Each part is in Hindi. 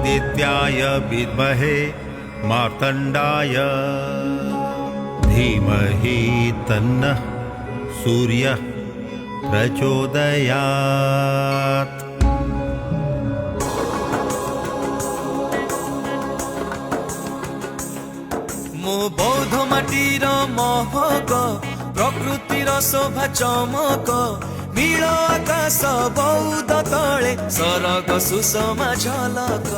आदित्याय विद्महे मार्तण्डाय धीमहि तन्नः सूर्यः प्रचोदयात्। मो बौद्ध माटीर महक प्रकृतिर शोभा चमक नील आकाश बौद्ध तले सरग सुषमा झलक।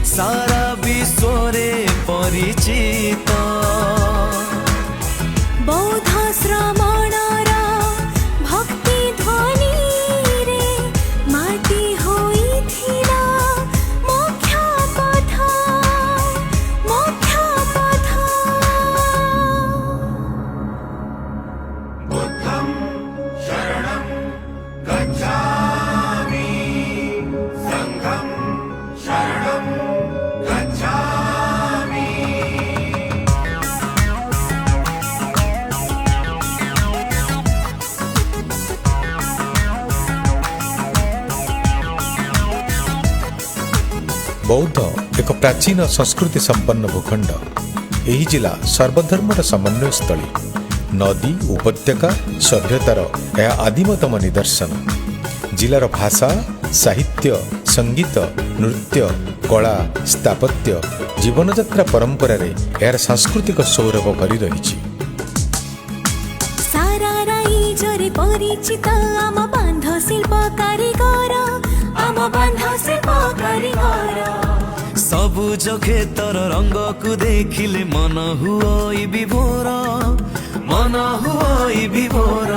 सारा विश्व रे परिचित बौद्ध श्रमणर भक्ति ध्वनि रे माटी होइथिला मोक्ष पथ मोक्ष पथ। बुद्धं शरणं गच्छामि संघं शरणं गच्छामि। बौद्ध एक प्राचीन संस्कृति संपन्न भूखंड। यही जिला सर्वधर्मर समन्वय स्थली। नदी उपत्यका सभ्यतार यह आदिमतम निदर्शन। जिलार भाषा साहित्य संगीत नृत्य कला स्थापत्य जीवनयात्रा परंपरा रे यार सांस्कृतिक सौरभ भरी रही। सारा राइजरे परिचित आम बांध शिल्प कारीगर आम बांध शिल्प कारीगर। सबुज खेतर रंग को देखिले मन हुई विभोर मन हुई विभोर।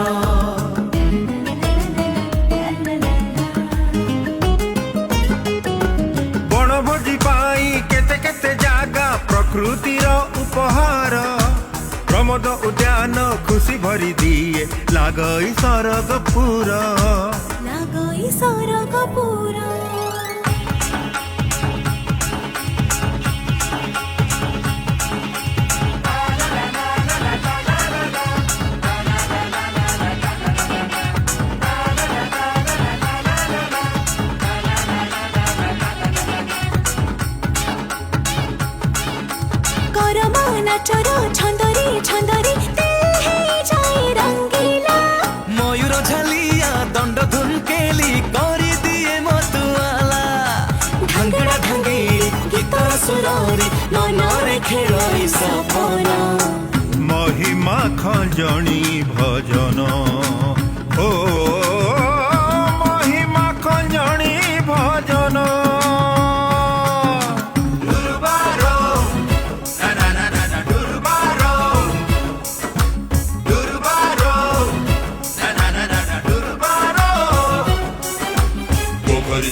बनभोजी पाई केते केते जागा प्रकृतिर उपहार प्रमोद उद्यान खुशी भरी दिए लागई सरगपुर लागई सरगपुर। नाचर छन्दरी छन्दरी जाए रंगीला मयूर झलिया दंड धुनकेली करी दिए मतुआला। ढंगड़ा ढंगी गीत सुररी मनरे खेलई सपना महिमा खंजनी भजन ओ महिमा खंजनी भजन।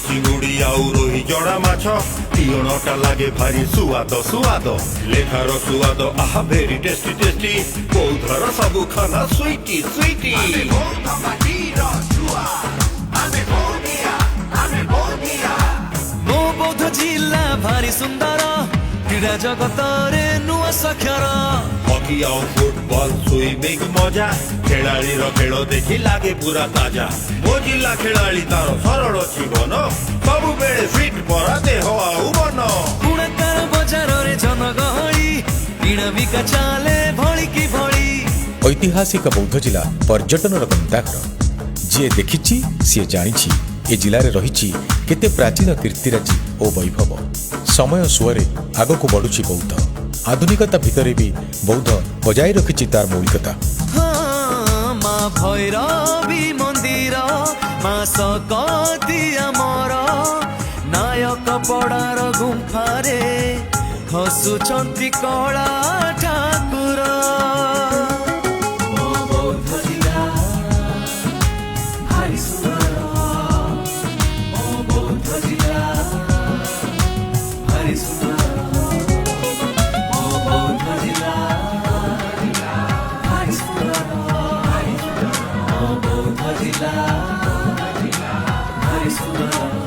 चिंगुड़ी आउ रोही जड़ा माछ तीयणटा लागे भारी सुआद सुआद लेखार सुआद आहा भेरी टेस्टी टेस्टी बौद्धर सबु खाना स्वीटी स्वीटी। मो बौद्ध जिला भारी सुंदर क्रीड़ा जगत रे नुआ सखर। हकी आउ फुटबल स्विमिंग मजा खेलाड़ीर खेल देखि लागे पूरा ताजा। मो जिला खेलाड़ी तार सरल जीवन सबु बेले फिट परा देह आउ मन। गुणकार बजार रे जनगहली किणा बिका चाले भली की भली। ऐतिहासिक बौद्ध जिला पर्यटन गंताघर। जी देखिछि सी जानिछि ए जिले में रही केते प्राचीन कीर्तिराजी और वैभव। समय सुअरे आगक बढ़ुछि बौद्ध। आधुनिकता भितर भी बौद्ध बजाय रखिछि तार मौलिकता। माँ भैरवी मंदिर माँ सकती आमर नायक पड़ार गुंफारे हसुचंती कला ठाकुर। सुंदर